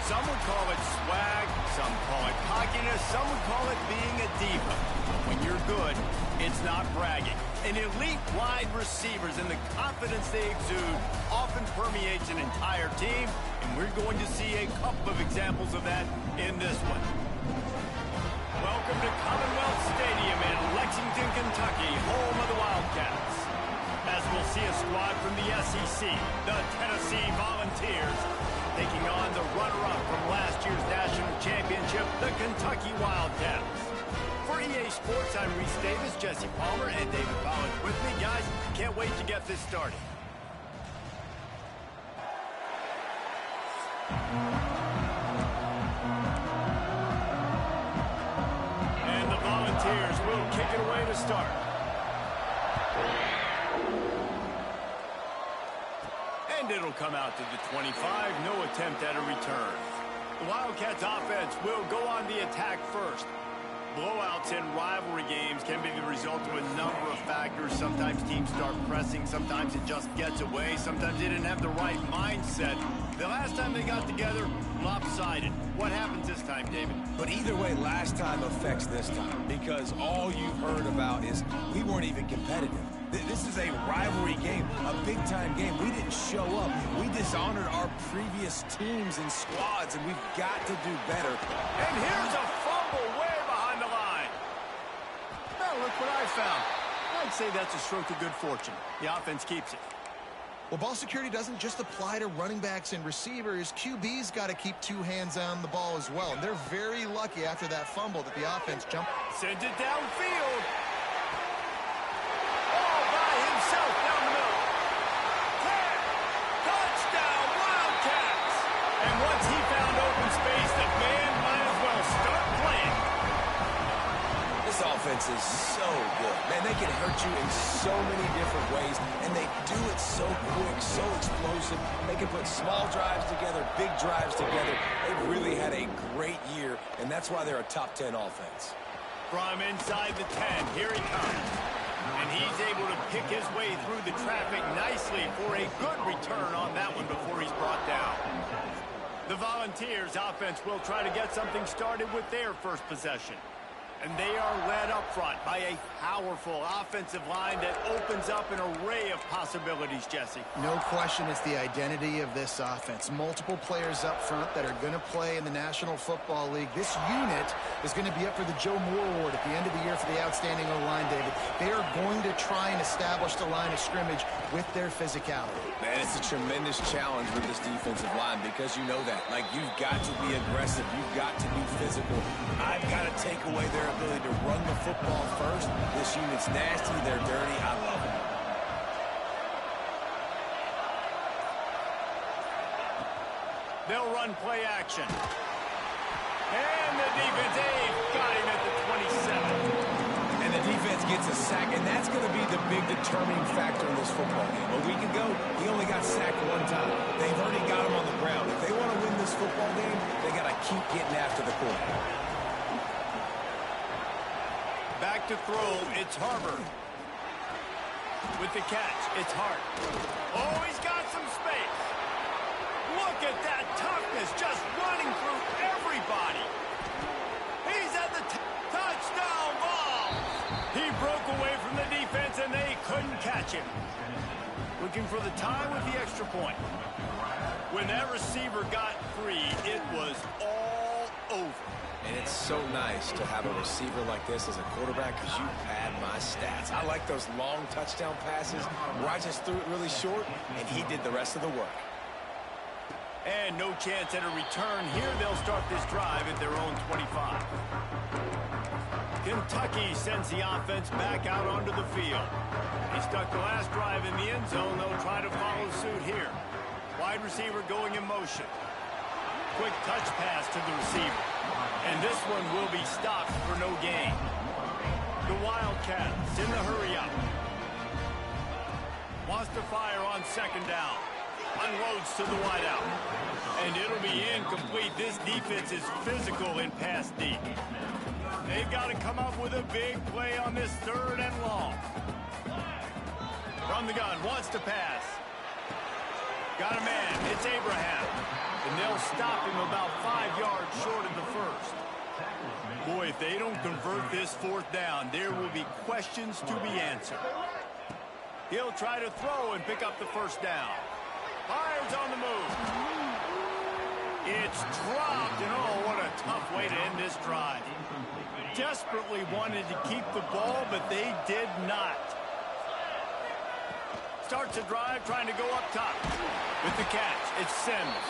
Some would call it swag, some call it cockiness, some would call it being a diva. When you're good, it's not bragging. An elite wide receivers and the confidence they exude often permeates an entire team, and we're going to see a couple of examples of that in this one. Welcome to Commonwealth Stadium in Lexington, Kentucky, home of the Wildcats. As we'll see a squad from the SEC, the Tennessee Volunteers, taking on the runner-up from last year's national championship, the Kentucky Wildcats. For EA Sports, I'm Reese Davis, Jesse Palmer, and David Pollack with me. Guys, can't wait to get this started. And the Volunteers will kick it away to start. And it'll come out to the 25, no attempt at a return. The Wildcats offense will go on the attack first. Blowouts in rivalry games can be the result of a number of factors. Sometimes teams start pressing, sometimes it just gets away, sometimes they didn't have the right mindset. The last time they got together, lopsided. What happens this time, David? But either way, last time affects this time, because all you've heard about is we weren't even competitive. This is a rivalry game, a big-time game. We didn't show up. We dishonored our previous teams and squads, and we've got to do better. And here's a fumble way behind the line. Now look what I found. I'd say that's a stroke of good fortune. The offense keeps it. Well, ball security doesn't just apply to running backs and receivers. QB's got to keep two hands on the ball as well. And they're very lucky after that fumble that the offense jumped. Sends it downfield. All by himself down the middle. Touchdown, Wildcats. And once he found open space, the band might as well start playing. This offense is so good. Man, they can hurt you in so many different ways, and they do it so quick, so explosive. They can put small drives together, big drives together. They've really had a great year, and that's why they're a top 10 offense. From inside the 10, here he comes. And he's able to pick his way through the traffic nicely for a good return on that one before he's brought down. The Volunteers offense will try to get something started with their first possession. And they are led up front by a powerful offensive line that opens up an array of possibilities, Jesse. No question it's the identity of this offense. Multiple players up front that are going to play in the National Football League. This unit is going to be up for the Joe Moore Award at the end of the year for the outstanding O-line, David. They are going to try and establish the line of scrimmage with their physicality. Man, it's a tremendous challenge with this defensive line because you know that. Like, you've got to be aggressive. You've got to be physical. I've got to take away their ability to run the football first. This unit's nasty. They're dirty. I love it. They'll run play action. And the defense, got him at the 27. And the defense gets a sack, and that's going to be the big determining factor in this football game. A week ago, he only got sacked one time. They've already got him on the ground. If they want to win this football game, they got to keep getting after the quarterback. Back to throw, it's Harbor. With the catch, it's Hart. Oh, he's got some space. Look at that toughness, just running through everybody. He's at the touchdown ball. He broke away from the defense, and they couldn't catch him. Looking for the tie with the extra point. When that receiver got free, it was all over. And it's so nice to have a receiver like this as a quarterback because you pad my stats. I like those long touchdown passes where I just threw it really short, and he did the rest of the work. And no chance at a return. Here they'll start this drive at their own 25. Kentucky sends the offense back out onto the field. He stuck the last drive in the end zone. They'll try to follow suit here. Wide receiver going in motion. Quick touch pass to the receiver. And this one will be stopped for no gain. The Wildcats in the hurry-up. Wants to fire on second down. Unloads to the wideout. And it'll be incomplete. This defense is physical in pass deep. They've got to come up with a big play on this third and long. From the gun, wants to pass. Got a man. It's Abraham. and they'll stop him about 5 yards short of the first. Boy, if they don't convert this fourth down, there will be questions to be answered. He'll try to throw and pick up the first down. Fires on the move. It's dropped, and oh, what a tough way to end this drive. Desperately wanted to keep the ball, but they did not. Starts a drive trying to go up top. With the catch, it's Sims.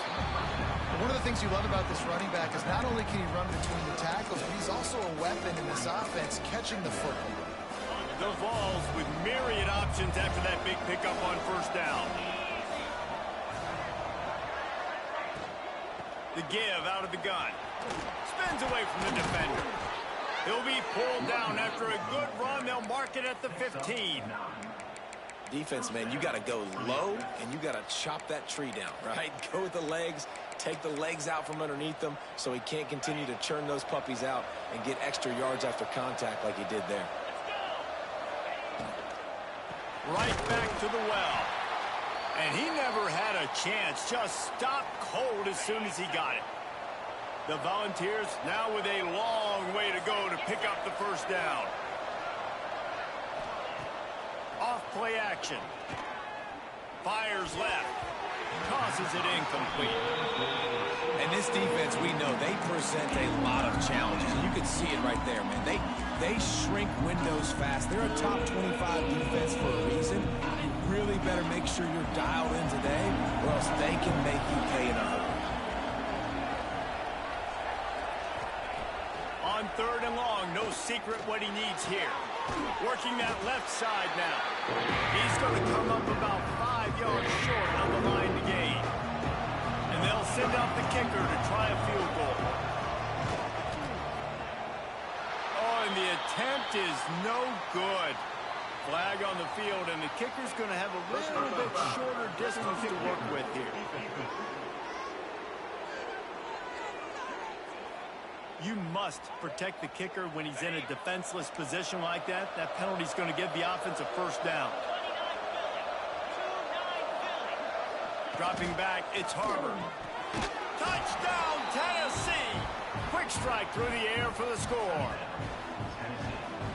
One of the things you love about this running back is not only can he run between the tackles, but he's also a weapon in this offense catching the football. The Vols with myriad options after that big pickup on first down. The give out of the gun. Spins away from the defender. He'll be pulled down after a good run. They'll mark it at the 15. Defense, man, you got to go low, and you got to chop that tree down, right? Go with the legs, take the legs out from underneath them so he can't continue to churn those puppies out and get extra yards after contact like he did there. Right back to the well. And he never had a chance. Just stopped cold as soon as he got it. The Volunteers now with a long way to go to pick up the first down. Off-play action. Fires left. Tosses it incomplete. And this defense, we know, they present a lot of challenges. You can see it right there, man. They shrink windows fast. They're a top 25 defense for a reason. You really better make sure you're dialed in today, or else they can make you pay in a hurry. On third and long, no secret what he needs here. Working that left side now. He's going to come up about 5 yards short of the line to gain. And they'll send out the kicker to try a field goal. Oh, and the attempt is no good. Flag on the field, and the kicker's going to have a little bit shorter distance to work with here. You must protect the kicker when he's in a defenseless position like that. That penalty's going to give the offense a first down. Dropping back, it's Harbor. Touchdown, Tennessee! Quick strike through the air for the score.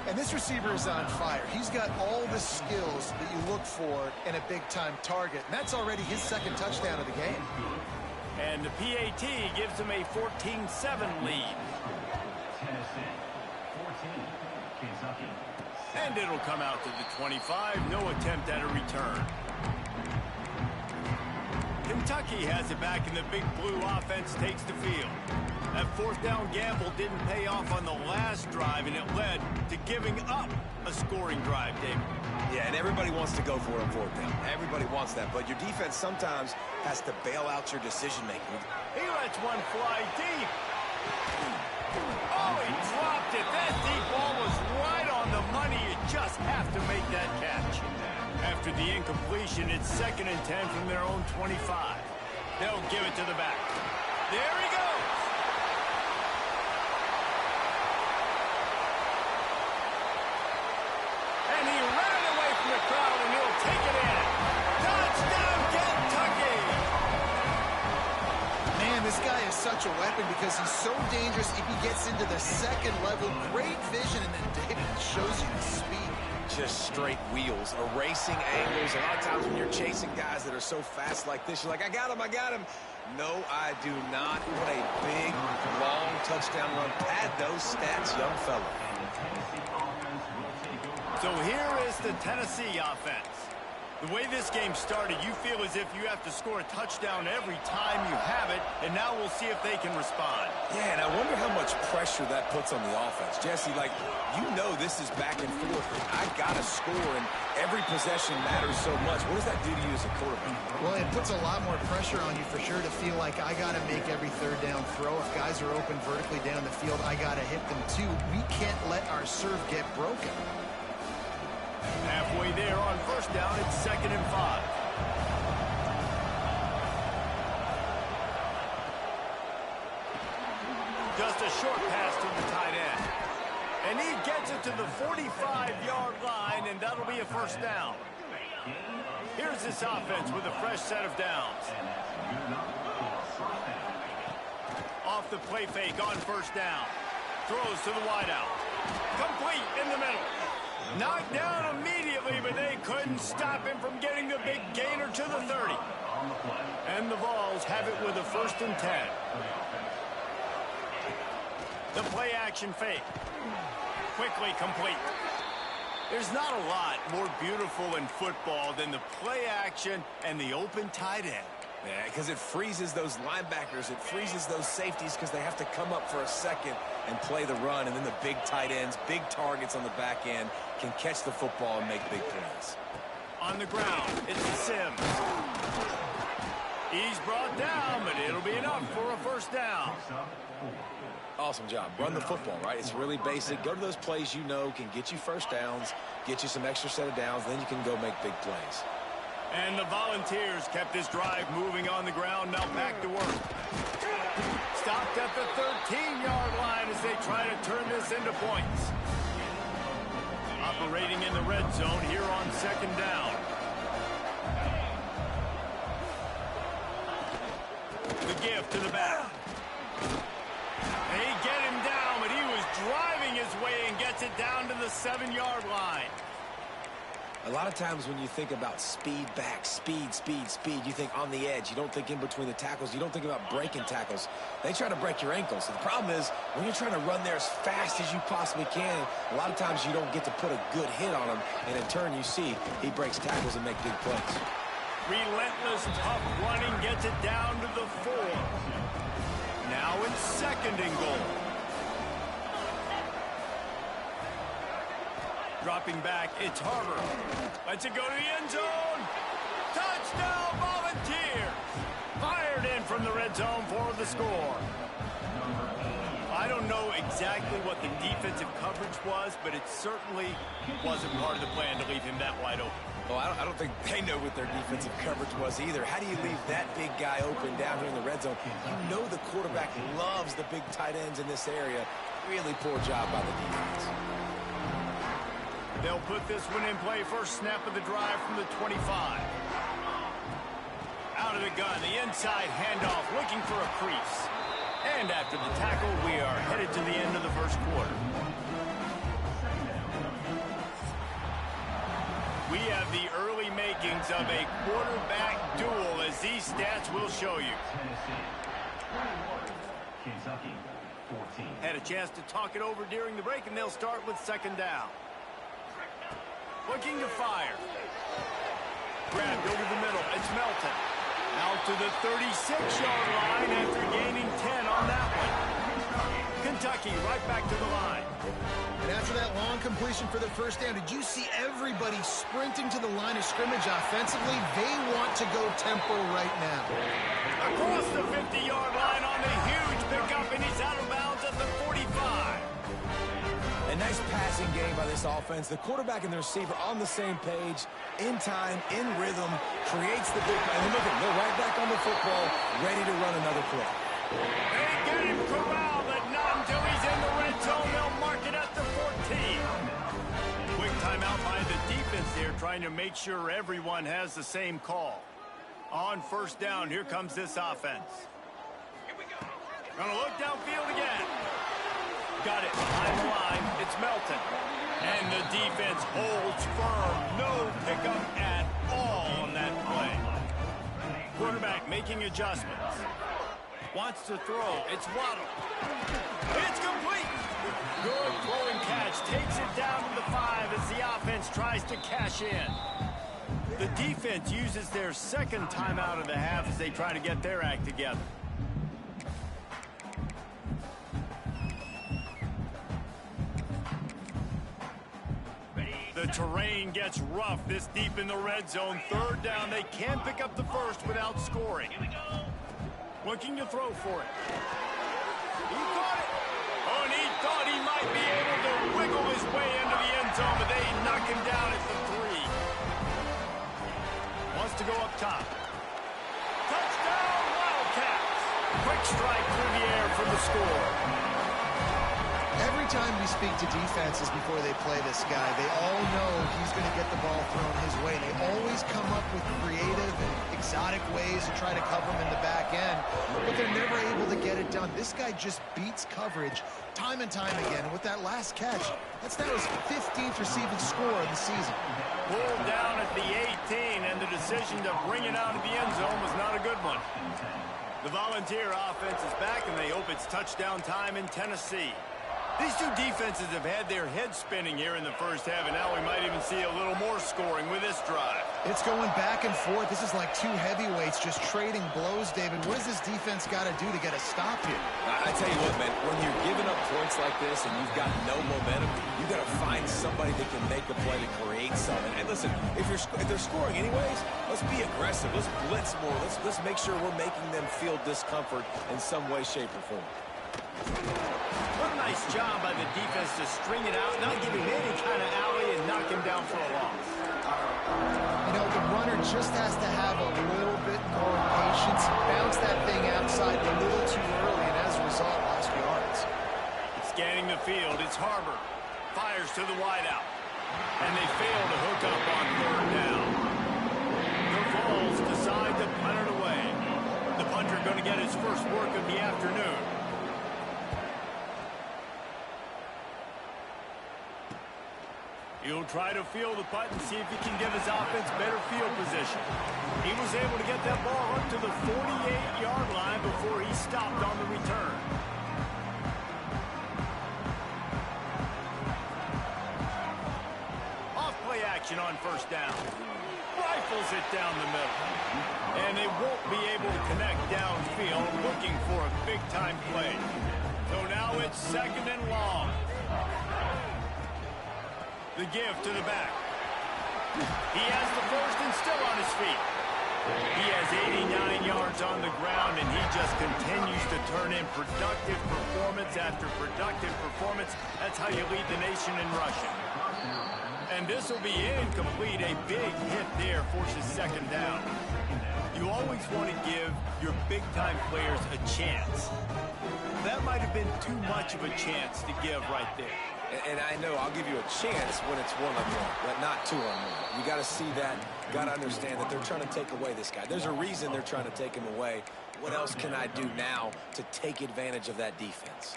And this receiver is on fire. He's got all the skills that you look for in a big-time target. And that's already his second touchdown of the game. And the PAT gives him a 14-7 lead. And it'll come out to the 25. No attempt at a return. Kentucky has it back, and the Big Blue offense takes the field. That fourth down gamble didn't pay off on the last drive, and it led to giving up a scoring drive, David. Yeah, and everybody wants to go for it on fourth down. Everybody wants that, but your defense sometimes has to bail out your decision-making. He lets one fly deep. Oh, he dropped it. That deep ball was right on the money. You just have to make that catch. After the incompletion, it's 2nd and 10 from their own 25. They'll give it to the back. There he goes. And he ran away from the crowd, and he'll take it in. Touchdown, Kentucky! Man, this guy is such a weapon because he's so dangerous if he gets into the second level. Great vision, and then David shows you the speed. Just straight wheels, erasing angles. A lot of times when you're chasing guys that are so fast like this, you're like, I got him, I got him. No, I do not. What a big, long touchdown run. Pad those stats, young fella. So here is the Tennessee offense. The way this game started, you feel as if you have to score a touchdown every time you have it, and now we'll see if they can respond. Yeah, and I wonder how much pressure that puts on the offense. Jesse, like, you know this is back and forth. I got to score, and every possession matters so much. What does that do to you as a quarterback? Well, it puts a lot more pressure on you for sure to feel like I got to make every third down throw. If guys are open vertically down the field, I got to hit them too. We can't let our serve get broken. Halfway there on first down, it's 2nd and 5. Just a short pass to the tight end. And he gets it to the 45-yard line, and that'll be a first down. Here's this offense with a fresh set of downs. Off the play fake on first down. Throws to the wideout. Complete in the middle. Knocked down immediately, but they couldn't stop him from getting the big gainer to the 30. And the Vols have it with a 1st and 10. The play action fake. Quickly complete. There's not a lot more beautiful in football than the play action and the open tight end. Yeah, because it freezes those linebackers. It freezes those safeties because they have to come up for a second and play the run. And then the big tight ends, big targets on the back end can catch the football and make big plays. On the ground, it's Sims. He's brought down, but it'll be enough for a 1st down. Awesome job. Run the football, right? It's really basic. Go to those plays you know can get you 1st downs, get you some extra set of downs, then you can go make big plays. And the Volunteers kept this drive moving on the ground. Now back to work. Stopped at the 13-yard line as they try to turn this into points. Operating in the red zone here on 2nd down. The give to the back. They get him down, but he was driving his way and gets it down to the 7-yard line. A lot of times when you think about speed back, speed, you think on the edge. You don't think in between the tackles. You don't think about breaking tackles. They try to break your ankles. So the problem is when you're trying to run there as fast as you possibly can, a lot of times you don't get to put a good hit on him. And in turn, you see he breaks tackles and make big plays. Relentless, tough running gets it down to the 4. Now it's 2nd and goal. Dropping back, it's Harbor. Lets it go to the end zone. Touchdown, Volunteers! Fired in from the red zone for the score. I don't know exactly what the defensive coverage was, but it certainly wasn't part of the plan to leave him that wide open. Well, I don't think they know what their defensive coverage was either. How do you leave that big guy open down here in the red zone? You know the quarterback loves the big tight ends in this area. Really poor job by the defense. They'll put this one in play. First snap of the drive from the 25. Out of the gun, the inside handoff, looking for a crease. And after the tackle, we are headed to the end of the 1st quarter. We have the early makings of a quarterback duel, as these stats will show you. Had a chance to talk it over during the break, and they'll start with 2nd down. Looking to fire. Grabbed over the middle. It's Melton. Out to the 36-yard line after gaining 10 on that one. Kentucky right back to the line. And after that long completion for the 1st down, did you see everybody sprinting to the line of scrimmage offensively? They want to go tempo right now. Across the 50-yard line on the huge pickup, and he's out of bounds at the 45. A nice passing game by this offense. The quarterback and the receiver on the same page, in time, in rhythm, creates the big play. And look at them, they're right back on the football, ready to run another play. They get him corralled, but not until he's in the red zone. They'll mark it at the 14. Quick timeout by the defense there, trying to make sure everyone has the same call. On 1st down, here comes this offense. Gonna look downfield again. Got it behind the line. It's Melton. And the defense holds firm. No pickup at all on that play. Quarterback making adjustments. Wants to throw. It's Waddle. It's complete. Good throwing catch. Takes it down to the 5 as the offense tries to cash in. The defense uses their 2nd timeout of the half as they try to get their act together. The terrain gets rough this deep in the red zone. 3rd down. They can pick up the 1st without scoring. Looking to throw for it. He caught it. Oh, and he thought he might be able to wiggle his way into the end zone, but they knock him down at the 3. Wants to go up top. Touchdown, Wildcats. Quick strike through the air for the score. Every time we speak to defenses before they play this guy, they all know he's going to get the ball thrown his way. They always come up with creative and exotic ways to try to cover him in the back end, but they're never able to get it done. This guy just beats coverage time and time again, and with that last catch, that's now his 15th receiving score of the season. Pulled down at the 18, and the decision to bring it out of the end zone was not a good one. The Volunteer offense is back, and they hope it's touchdown time in Tennessee. These two defenses have had their heads spinning here in the first half, and now we might even see a little more scoring with this drive. It's going back and forth. This is like two heavyweights just trading blows, David. What does this defense got to do to get a stop here? I tell you what, man, when you're giving up points like this and you've got no momentum, you got to find somebody that can make a play to create something. And listen, if they're scoring anyways, let's be aggressive. Let's blitz more. Let's make sure we're making them feel discomfort in some way, shape, or form. What a nice job by the defense to string it out, not give him any kind of alley, and knock him down for a loss. You know, the runner just has to have a little bit more patience. Bounce that thing outside a little too early, and as a result, lost yards. Scanning the field, it's Harbor. Fires to the wideout. And they fail to hook up on third down. The Vols decide to punt it away. The punter going to get his first work of the afternoon. He'll try to field the punt and see if he can give his offense better field position. He was able to get that ball up to the 48-yard line before he stopped on the return. Off-play action on first down. Rifles it down the middle. And they won't be able to connect downfield, looking for a big-time play. So now it's second and long. The give to the back. He has the first and still on his feet. He has 89 yards on the ground, and he just continues to turn in productive performance after productive performance. That's how you lead the nation in rushing. And this will be incomplete. A big hit there forces second down. You always want to give your big-time players a chance. That might have been too much of a chance to give right there. And I know I'll give you a chance when it's one-on-one, but not two-on-one. You got to see that, got to understand that they're trying to take away this guy. There's a reason they're trying to take him away. What else can I do now to take advantage of that defense?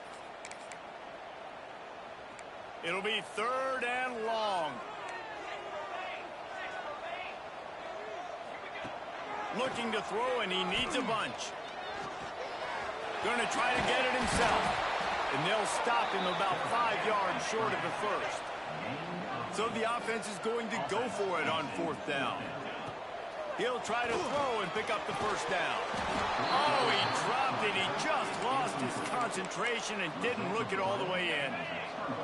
It'll be third and long. Looking to throw, and he needs a bunch. Going to try to get it himself. And they'll stop him about 5 yards short of the first. So the offense is going to go for it on fourth down. He'll try to throw and pick up the first down. Oh, he dropped it. He just lost his concentration and didn't look it all the way in.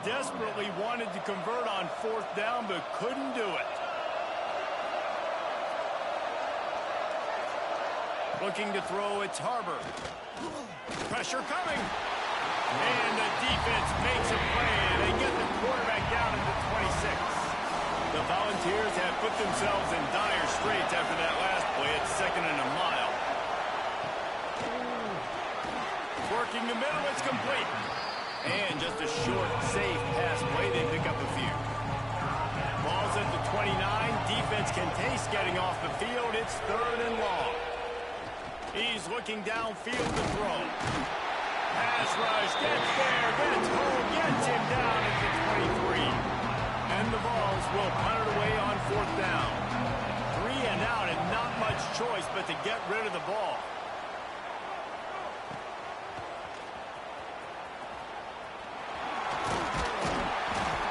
Desperately wanted to convert on fourth down, but couldn't do it. Looking to throw, it's Harbor. Pressure coming. And the defense makes a play, and they get the quarterback down at the 26. The Volunteers have put themselves in dire straits after that last play. It's second and a mile. Working the middle, it's complete. And just a short, safe pass play. They pick up a few. Ball's at the 29. Defense can taste getting off the field. It's third and long. He's looking downfield to throw. Pass rush, gets there, gets home, gets him down at the 23. And the Vols will punt it away on fourth down. 3 and out, and not much choice but to get rid of the ball.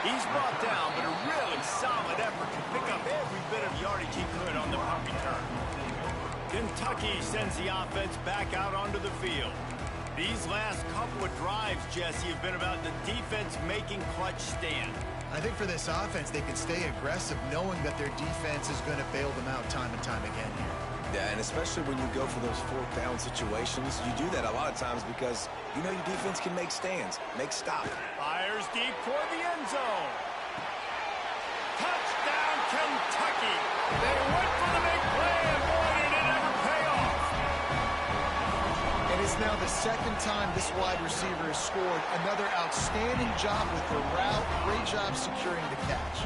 He's brought down, but a really solid effort to pick up every bit of yardage he could on the punt return. Kentucky sends the offense back out onto the field. These last couple of drives, Jesse, have been about the defense making clutch stand. I think for this offense, they can stay aggressive knowing that their defense is going to bail them out time and time again here. Yeah, and especially when you go for those fourth down situations, you do that a lot of times because you know your defense can make stands, make stops. Fires deep toward the end zone. Touchdown, Kentucky. They went for the big play, and boy, did it ever pay off. And his now the second time this wide receiver has scored. Another outstanding job with the route. Great job securing the catch.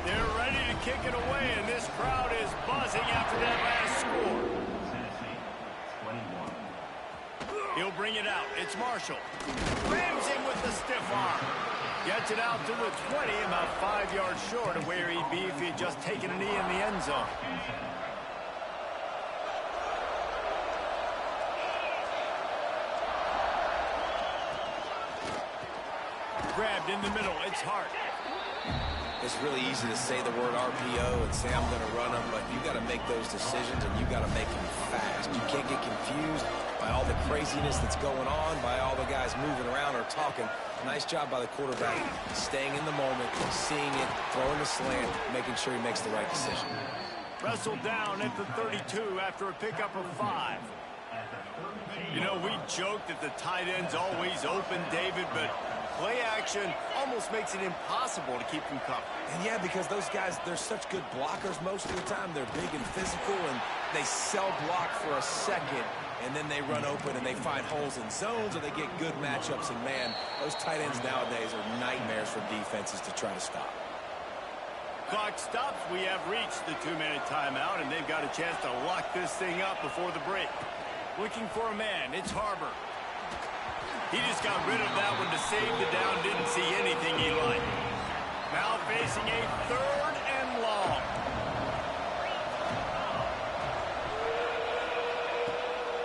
They're ready to kick it away, and this crowd is buzzing after that last score. He'll bring it out. It's Marshall. Rams him with the stiff arm. Gets it out to the 20, about 5 yards short of where he'd be if he had just taken a knee in the end zone. Grabbed in the middle. It's Hart. It's really easy to say the word RPO and say I'm going to run them, but you got to make those decisions and you got to make them fast. You can't get confused by all the craziness that's going on, by all the guys moving around or talking. Nice job by the quarterback, staying in the moment, seeing it, throwing the slant, making sure he makes the right decision. Wrestled down at the 32 after a pickup of 5. You know, we joke that the tight end's always open, David, but play action almost makes it impossible to keep them covered. And yeah, because those guys, they're such good blockers most of the time. They're big and physical, and they sell block for a second, and then they run open and they find holes in zones, or they get good matchups. And man, those tight ends nowadays are nightmares for defenses to try to stop. Clock stops. We have reached the 2-minute timeout, and they've got a chance to lock this thing up before the break. Looking for a man. It's Harbor. He just got rid of that one to save the down. Didn't see anything he liked. Now facing a 3rd and long.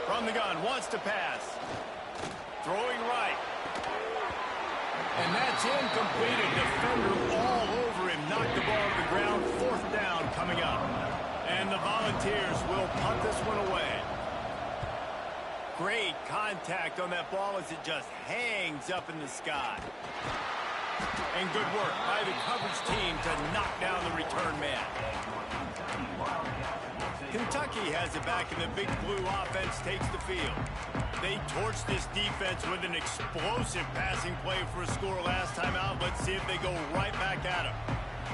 From the gun, wants to pass. Throwing right. And that's incomplete. A defender all over him. Knocked the ball to the ground. 4th down coming up. And the Volunteers will punt this one away. Great contact on that ball as it just hangs up in the sky. And good work by the coverage team to knock down the return man. Kentucky has it back, and the Big Blue offense takes the field. They torched this defense with an explosive passing play for a score last time out. Let's see if they go right back at him.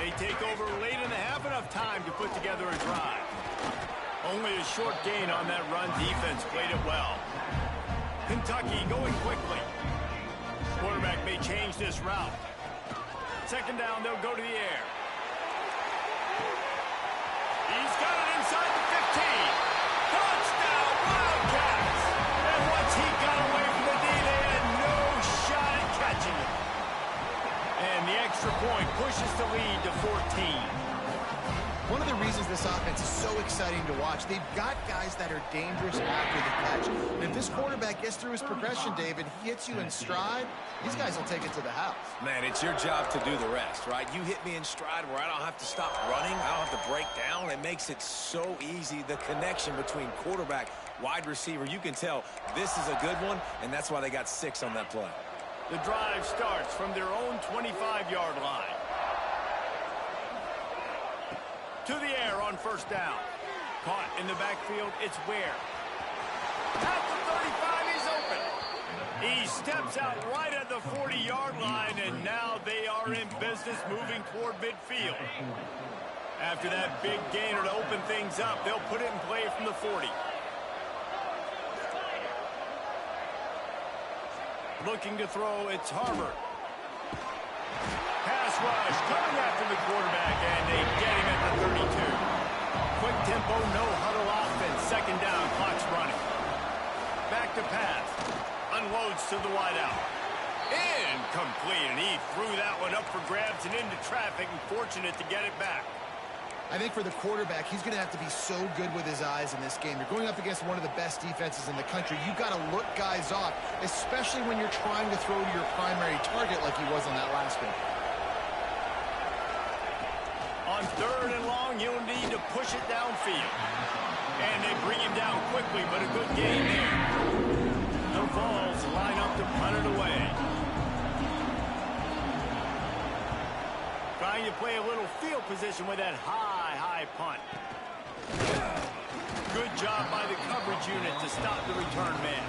They take over late in the half, enough time to put together a drive. Only a short gain on that run. Defense played it well. Kentucky going quickly. Quarterback may change this route. 2nd down, they'll go to the air. He's got it inside the 15. Touchdown, Wildcats! And once he got away from the D, they had no shot at catching him. And the extra point pushes the lead to 14. One of the reasons this offense is so exciting to watch, they've got guys that are dangerous after the catch. And if this quarterback gets through his progression, David, he hits you in stride, these guys will take it to the house. Man, it's your job to do the rest, right? You hit me in stride where I don't have to stop running. I don't have to break down. It makes it so easy. The connection between quarterback, wide receiver, you can tell this is a good one, and that's why they got 6 on that play. The drive starts from their own 25-yard line. To the air on 1st down. Caught in the backfield, it's Ware. At the 35, he's open. He steps out right at the 40-yard line, and now they are in business moving toward midfield. After that big gainer to open things up, they'll put it in play from the 40. Looking to throw, it's Harbor. Pass rush coming after the quarterback, and they get him at the 32. Quick tempo, no huddle offense. 2nd down, clock's running. Back to pass. Unloads to the wideout. Incomplete, and he threw that one up for grabs and into traffic, and fortunate to get it back. I think for the quarterback, he's going to have to be so good with his eyes in this game. You're going up against one of the best defenses in the country. You've got to look guys off, especially when you're trying to throw to your primary target like he was on that last one. On 3rd and long, he'll need to push it downfield. And they bring him down quickly, but a good game there. The Vols line up to punt it away. Trying to play a little field position with that high punt. Good job by the coverage unit to stop the return man.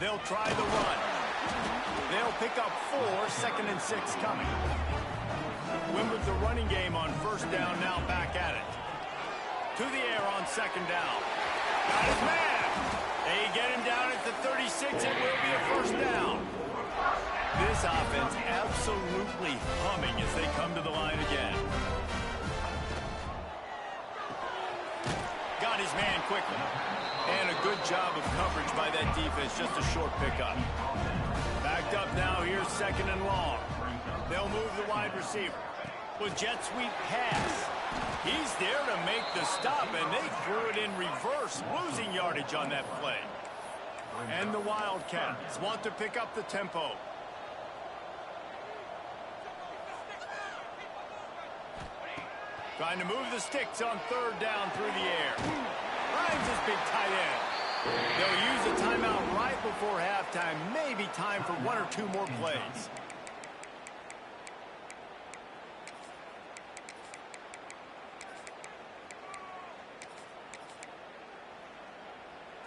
They'll try the run. They'll pick up 4, 2nd and 6 coming. win with the running game on first down, now back at it. To the air on second down. Got his man. They get him down at the 36. It will be a first down. This offense absolutely humming as they come to the line again. Got his man quickly. And a good job of coverage by that defense. Just a short pickup. Backed up now. Here's second and long. They'll move the wide receiver. With jet sweep pass. He's there to make the stop, and they threw it in reverse, losing yardage on that play. And the Wildcats want to pick up the tempo. Trying to move the sticks on third down through the air. Finds his big tight end. They'll use a timeout right before halftime. Maybe time for one or two more plays.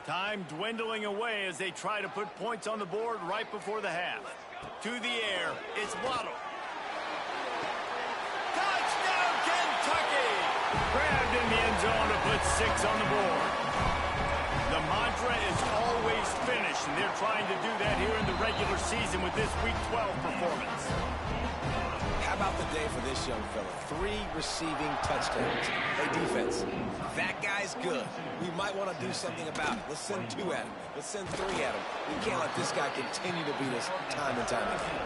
Time dwindling away as they try to put points on the board right before the half. To the air, it's Waddle. Touchdown, Kentucky! Grabbed in the end zone to put 6 on the board. The mantra is always finish, and they're trying to do that here in the regular season with this Week 12 performance. How about the day for this young fella? 3 receiving touchdowns. Hey, defense, that guy's good. We might want to do something about it. Let's send 2 at him. Let's send 3 at him. We can't let this guy continue to beat us time and time again.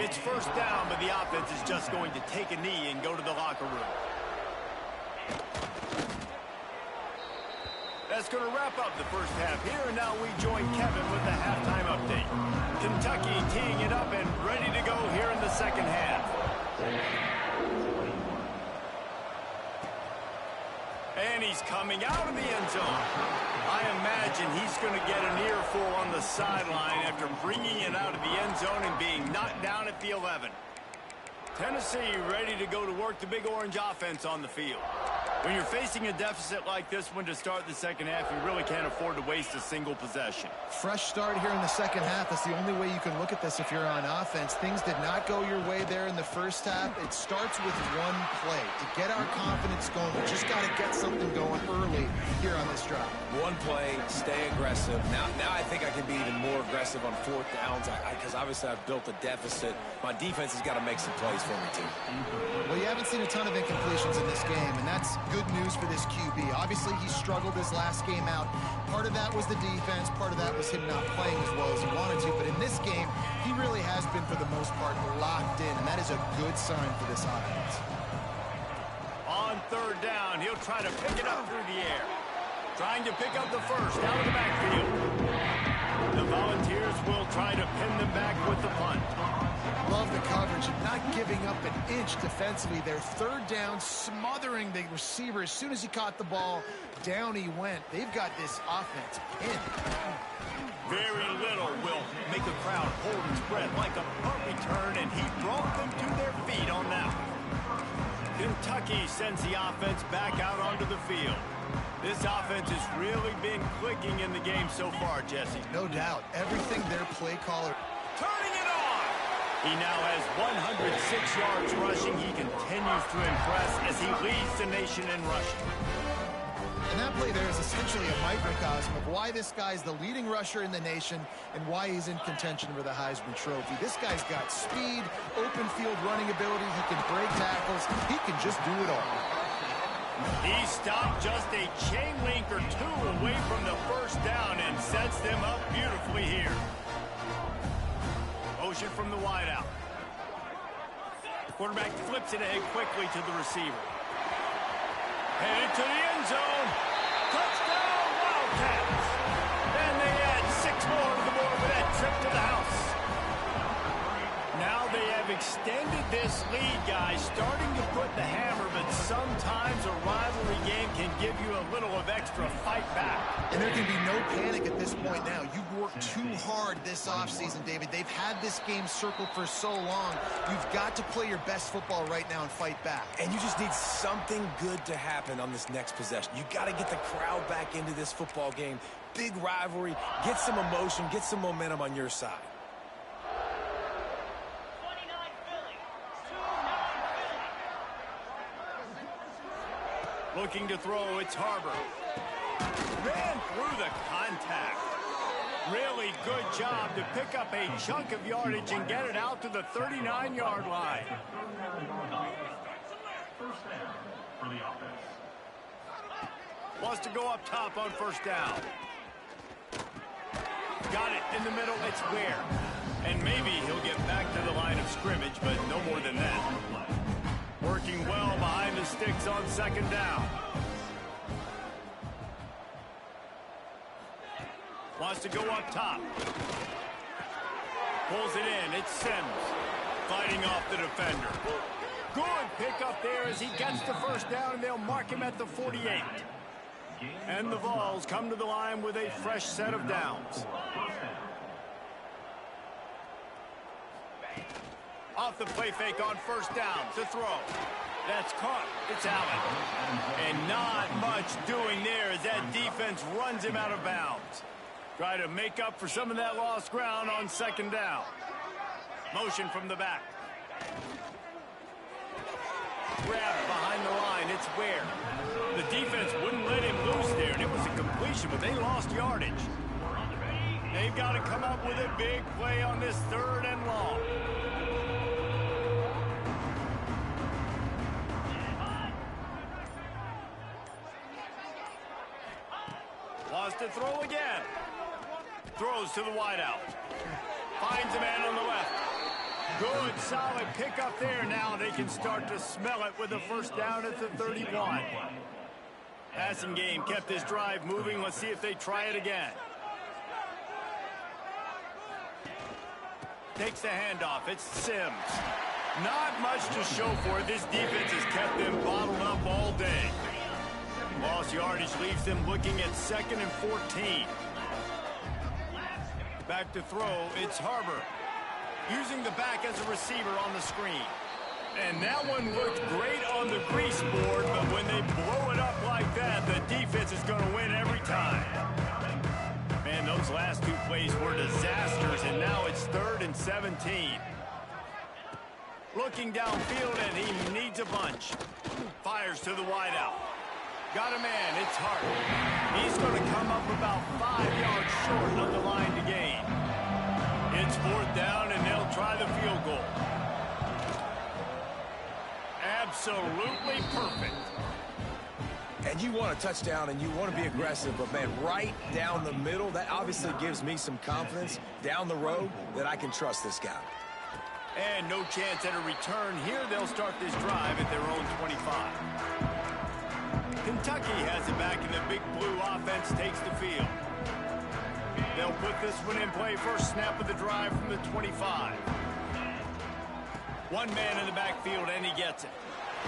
It's first down, but the offense is just going to take a knee and go to the locker room. That's going to wrap up the first half here, and now we join Kevin with the halftime update. Kentucky teeing it up and ready to go here in the second half. And he's coming out of the end zone. I imagine he's going to get an earful on the sideline after bringing it out of the end zone and being knocked down at the 11. Tennessee ready to go to work the Big Orange offense on the field. When you're facing a deficit like this one to start the second half, you really can't afford to waste a single possession. Fresh start here in the second half. That's the only way you can look at this if you're on offense. Things did not go your way there in the first half. It starts with one play. To get our confidence going, we just got to get something going early here on this drive. One play, stay aggressive. Now I think I can be even more aggressive on fourth downs because obviously I've built a deficit. My defense has got to make some plays for me, too. Well, you haven't seen a ton of incompletions in this game, and that's good news for this QB. Obviously, he struggled his last game out. Part of that was the defense. Part of that was him not playing as well as he wanted to. But in this game, he really has been, for the most part, locked in, and that is a good sign for this offense. On third down, he'll try to pick it up through the air. Trying to pick up the first out of the backfield. The Volunteers will try to pin them back with the punt. Love the coverage and not giving up an inch defensively. Their third down, smothering the receiver. As soon as he caught the ball, down he went. They've got this offense pinned. Very little will make a crowd hold its breath like a punt return, and he brought them to their feet on that one. Kentucky sends the offense back out onto the field. This offense has really been clicking in the game so far, Jesse. No doubt. Everything their play caller... Turning it on! He now has 106 yards rushing. He continues to impress as he leads the nation in rushing. And that play there is essentially a microcosm of why this guy's the leading rusher in the nation and why he's in contention for the Heisman Trophy. This guy's got speed, open field running ability. He can break tackles. He can just do it all. He stopped just a chain link or 2 away from the first down and sets them up beautifully here. Motion from the wideout. Quarterback flips it ahead quickly to the receiver. Headed to the end zone. Touchdown, Wildcats. And they add 6 more to the board with that trip to the house. Now they have extended this lead, guys, starting to put the hammer, but sometimes a rivalry game can give you a little of extra fight back. And there can be no panic at this point now. You've worked too hard this offseason, David. They've had this game circled for so long. You've got to play your best football right now and fight back. And you just need something good to happen on this next possession. You got to get the crowd back into this football game. Big rivalry. Get some emotion. Get some momentum on your side. Looking to throw, it's Harbor. Ran through the contact. Really good job to pick up a chunk of yardage and get it out to the 39-yard line. Wants to go up top on first down. Got it in the middle, it's Ware. And maybe he'll get back to the line of scrimmage, but no more than that. Working well behind the sticks on second down. Wants to go up top. Pulls it in, it's Sims. Fighting off the defender. Good pickup there as he gets the first down, and they'll mark him at the 48. And the Vols come to the line with a fresh set of downs. Off the play fake on first down to throw. That's caught. It's Allen. And not much doing there as that defense runs him out of bounds. Try to make up for some of that lost ground on second down. Motion from the back. Grab behind the line. It's Ware. The defense wouldn't let him loose there, and it was a completion, but they lost yardage. They've got to come up with a big play on this third and long. Wants to throw again. Throws to the wideout. Finds a man on the left. Good, solid pickup there. Now they can start to smell it with a first down at the 31. Passing game kept this drive moving. Let's see if they try it again. Takes the handoff. It's Sims. Not much to show for it. This defense has kept them bottled up all day. Lost yardage leaves them looking at 2nd and 14. Back to throw. It's Harbor. Using the back as a receiver on the screen. And that one looked great on the grease board, but when they blow it up like that, the defense is going to win every time. Man, those last two plays were disasters, and now it's 3rd and 17. Looking downfield, and he needs a bunch. Fires to the wideout. Got a man, it's Hart. He's going to come up about 5 yards short on the line to gain. It's 4th down, and they'll try the field goal. Absolutely perfect. And you want a touchdown, and you want to be aggressive, but, man, right down the middle, that obviously gives me some confidence down the road that I can trust this guy. And no chance at a return here. They'll start this drive at their own 25. Kentucky has it back, and the Big Blue offense takes the field. They'll put this one in play. First snap of the drive from the 25. One man in the backfield, and he gets it.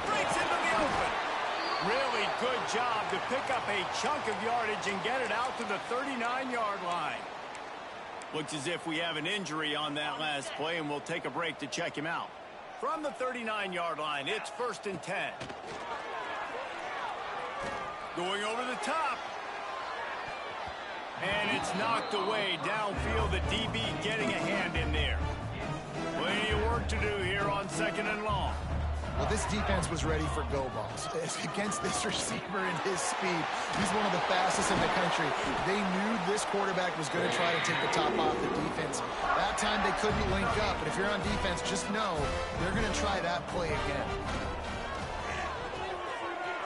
Breaks into the open. Really good job to pick up a chunk of yardage and get it out to the 39-yard line. Looks as if we have an injury on that last play, and we'll take a break to check him out. From the 39-yard line, it's 1st and 10. Going over the top. And it's knocked away downfield. The DB getting a hand in there. Plenty of work to do here on 2nd and long. Well, this defense was ready for go balls. Against this receiver and his speed, he's one of the fastest in the country. They knew this quarterback was going to try to take the top off the defense. That time they couldn't link up, but if you're on defense, just know they're going to try that play again.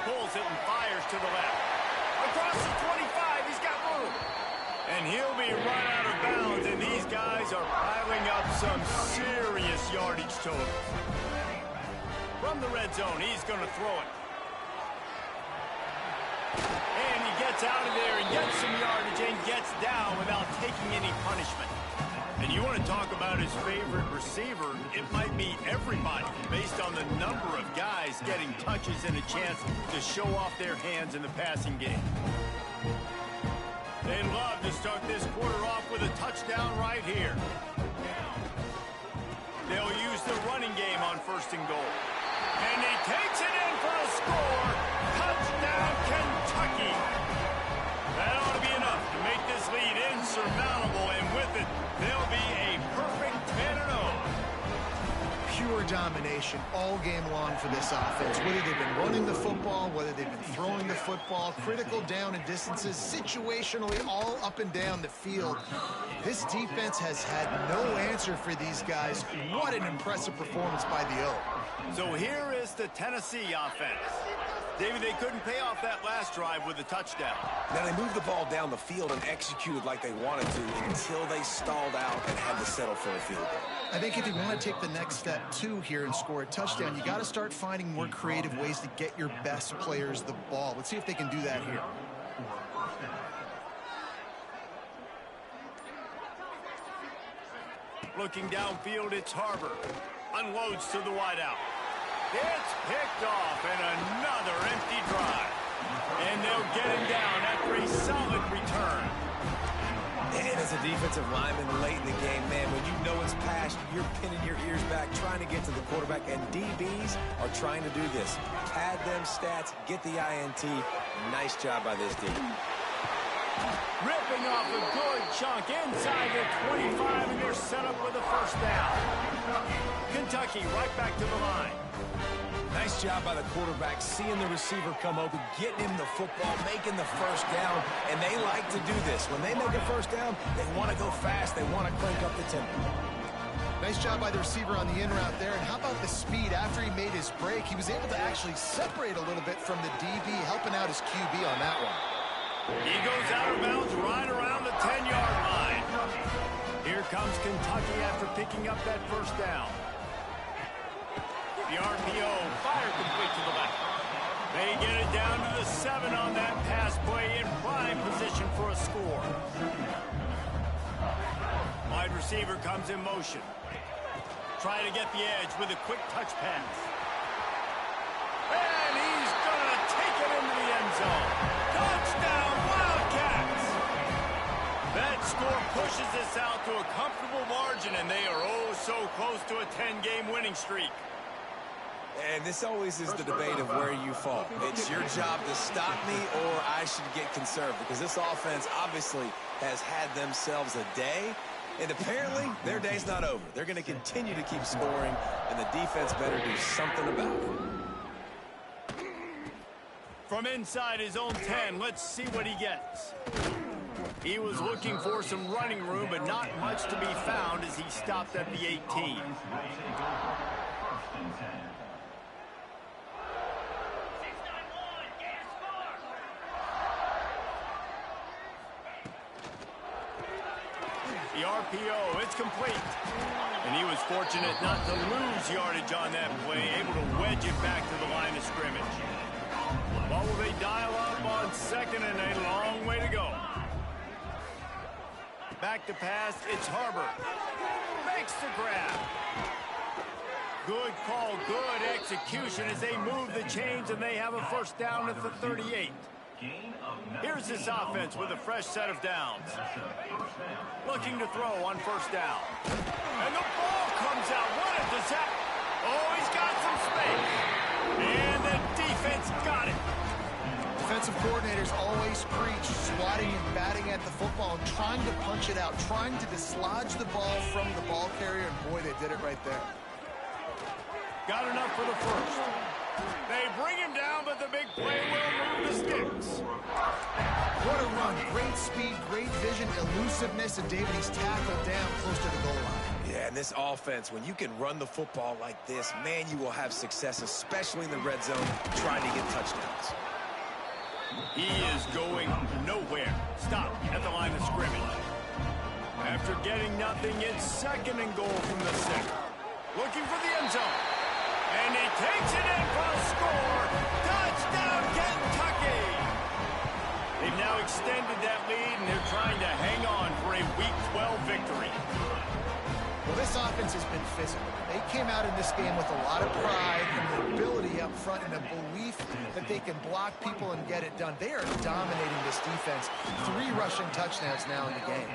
Pulls it and fires to the left. Across the 25, he's got room. And he'll be run out of bounds, and these guys are piling up some serious yardage totals. From the red zone, he's going to throw it. And he gets out of there and gets some yardage and gets down without taking any punishment. And you want to talk about his favorite receiver, it might be everybody based on the number of guys getting touches and a chance to show off their hands in the passing game. They'd love to start this quarter off with a touchdown right here. They'll use the running game on 1st and goal. And he takes it in for a score. Touchdown, Kentucky. That ought to be enough to make this lead insurmountable, and with it, they'll be a perfect 10-0. Pure domination. situation all game long for this offense. Whether they've been running the football, whether they've been throwing the football, critical down and distances, situationally all up and down the field. This defense has had no answer for these guys. What an impressive performance by the O. So here is the Tennessee offense. David, they couldn't pay off that last drive with a touchdown. Now, they moved the ball down the field and executed like they wanted to until they stalled out and had to settle for a field goal. I think if you want to take the next step, too, here and score a touchdown, you got to start finding more creative ways to get your best players the ball. Let's see if they can do that here. Looking downfield, it's Harbor. Unloads to the wideout. It's picked off, and another empty drive. And they'll get him down after a solid return. And as a defensive lineman late in the game, man, when you know it's past, you're pinning your ears back, trying to get to the quarterback, and DBs are trying to do this. Pad them stats, get the INT. Nice job by this DB. Ripping off a good chunk inside the 25, and they're set up with a first down. Kentucky right back to the line. Nice job by the quarterback, seeing the receiver come open, getting him the football, making the first down, and they like to do this. When they make a first down, they want to go fast. They want to crank up the tempo. Nice job by the receiver on the in route there. And how about the speed? After he made his break, he was able to actually separate a little bit from the DB, helping out his QB on that one. He goes out of bounds right around the 10-yard line. Here comes Kentucky after picking up that first down. The RPO, fire complete to the left. They get it down to the 7 on that pass play in prime position for a score. Wide receiver comes in motion. Try to get the edge with a quick touch pass. And he's going to take it into the end zone. Touchdown, Wildcats! That score pushes this out to a comfortable margin, and they are oh so close to a 10-game winning streak. And this always is the debate of where you fall. It's your job to stop me or I should get conserved, because this offense obviously has had themselves a day, and apparently their day's not over. They're going to continue to keep scoring, and the defense better do something about it. From inside his own 10, let's see what he gets. He was looking for some running room, but not much to be found as he stopped at the 18. The RPO, it's complete. And he was fortunate not to lose yardage on that play, able to wedge it back to the line of scrimmage. What will they dial up on second and a long way to go? Back to pass, it's Harbor. Makes the grab. Good call, good execution as they move the chains and they have a first down at the 38. Here's this offense with a fresh set of downs. Looking to throw on first down. And the ball comes out. What a disaster. Oh, he's got some space. And the defense got it. Defensive coordinators always preach swatting and batting at the football and trying to punch it out, trying to dislodge the ball from the ball carrier, and boy, they did it right there. Got enough for the first. They bring him down, but the big play will move the sticks. What a run. Great speed, great vision, elusiveness, and David, he's tackled down close to the goal line. Yeah, and this offense, when you can run the football like this, man, you will have success, especially in the red zone, trying to get touchdowns. He is going nowhere. Stop at the line of scrimmage. After getting nothing, it's second and goal from the 6. Looking for the end zone. And he takes it in for a score. Touchdown, Kentucky! They've now extended that lead, and they're trying to hang on for a Week 12 victory. Well, this offense has been physical. They came out in this game with a lot of pride and the ability up front and a belief that they can block people and get it done. They are dominating this defense. 3 rushing touchdowns now in the game.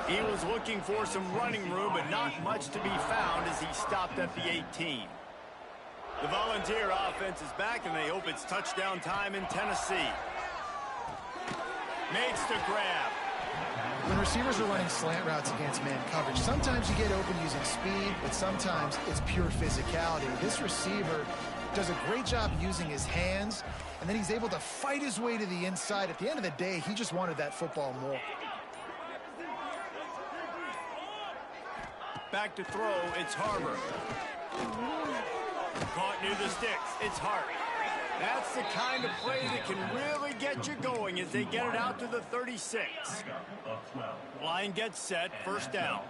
He was looking for some running room, but not much to be found as he stopped at the 18. The Volunteer offense is back, and they hope it's touchdown time in Tennessee. Makes the grab. When receivers are running slant routes against man coverage, sometimes you get open using speed, but sometimes it's pure physicality. This receiver does a great job using his hands, and then he's able to fight his way to the inside. At the end of the day, he just wanted that football more. Back to throw, it's Harbor. Caught near the sticks, it's Hart. That's the kind of play that can really get you going as they get it out to the 36. Line gets set, first down.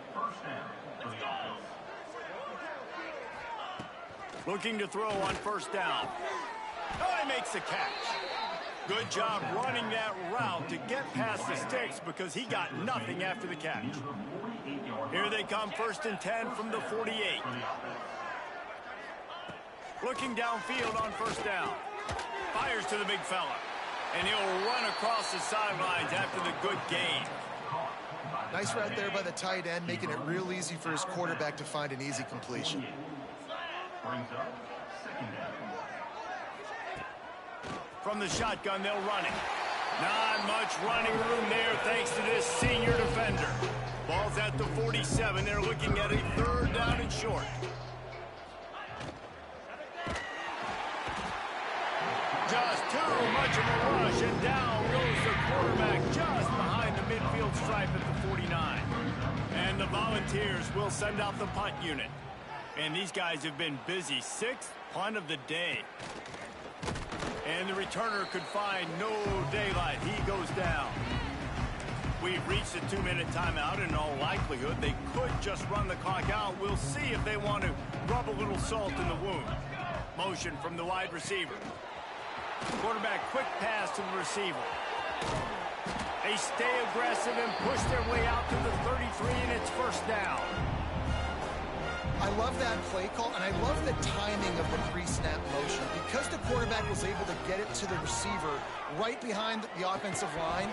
Looking to throw on first down. Oh, he makes the catch. Good job running that route to get past the sticks because he got nothing after the catch. Here they come, 1st and 10 from the 48. Looking downfield on first down. Fires to the big fella. And he'll run across the sidelines after the good gain. Nice route there by the tight end, making it real easy for his quarterback to find an easy completion. From the shotgun, they'll run it. Not much running room there thanks to this senior defender. Ball's at the 47. They're looking at a 3rd down and short. Just too much of a rush, and down goes the quarterback just behind the midfield stripe at the 49. And the Volunteers will send out the punt unit. And these guys have been busy. 6th punt of the day. And the returner could find no daylight. He goes down. We've reached a 2-minute timeout. In all likelihood, they could just run the clock out. We'll see if they want to rub a little salt in the wound. Motion from the wide receiver. Quarterback, quick pass to the receiver. They stay aggressive and push their way out to the 33, and it's first down. I love that play call, and I love the timing of the pre-snap motion. Because the quarterback was able to get it to the receiver right behind the offensive line,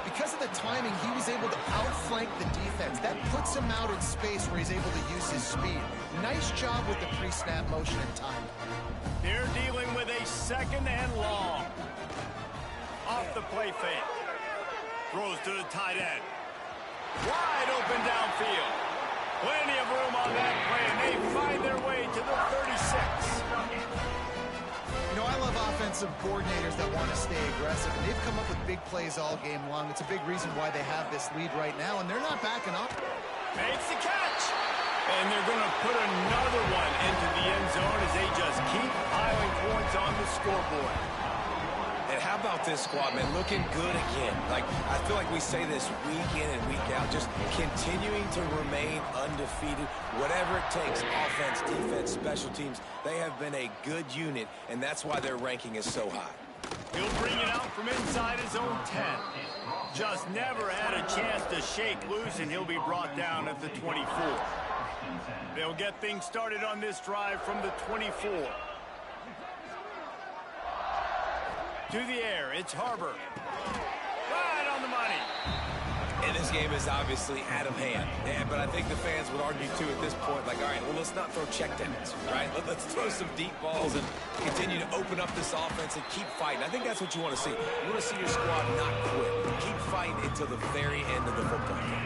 because of the timing, he was able to outflank the defense. That puts him out in space where he's able to use his speed. Nice job with the pre-snap motion and timing. They're dealing with a 2nd and long. Off the play fake. Throws to the tight end. Wide open downfield. Plenty of room on that play, and they find their way to the 36. You know, I love offensive coordinators that want to stay aggressive, and they've come up with big plays all game long. It's a big reason why they have this lead right now, and they're not backing up. Makes the catch. And they're going to put another one into the end zone as they just keep piling points on the scoreboard. And how about this squad, man? Looking good again. Like, I feel like we say this week in and week out, just continuing to remain undefeated. Whatever it takes, offense, defense, special teams, they have been a good unit, and that's why their ranking is so high. He'll bring it out from inside his own 10. Just never had a chance to shake loose, and he'll be brought down at the 24. They'll get things started on this drive from the 24. To the air, it's Harbor. Right on the money. And this game is obviously out of hand. Yeah, but I think the fans would argue, too, at this point, like, all right, well, let's not throw checkdowns, right? Let's throw some deep balls and continue to open up this offense and keep fighting. I think that's what you want to see. You want to see your squad not quit. Keep fighting until the very end of the football game.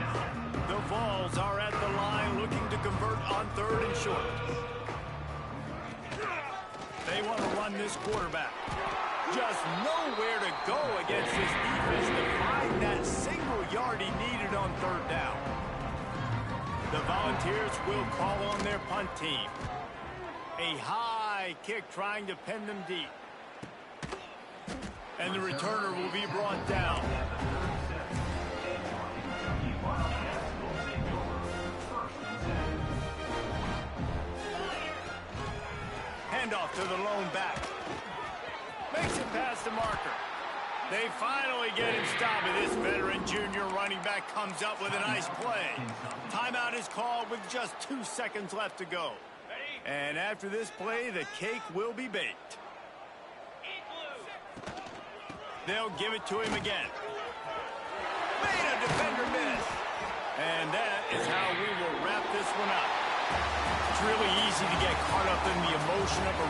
The Vols are at the line looking to convert on 3rd and short. They want to run this quarterback. Just nowhere to go against this defense to find that single yard he needed on 3rd down. The Volunteers will call on their punt team. A high kick trying to pin them deep. And the returner will be brought down. Handoff to the lone back. Makes it past the marker. They finally get him stopped, and this veteran junior running back comes up with a nice play. Timeout is called with just 2 seconds left to go. And after this play, the cake will be baked. They'll give it to him again. Made a defender miss. And that is how we will wrap this one up. It's really easy to get caught up in the emotion of a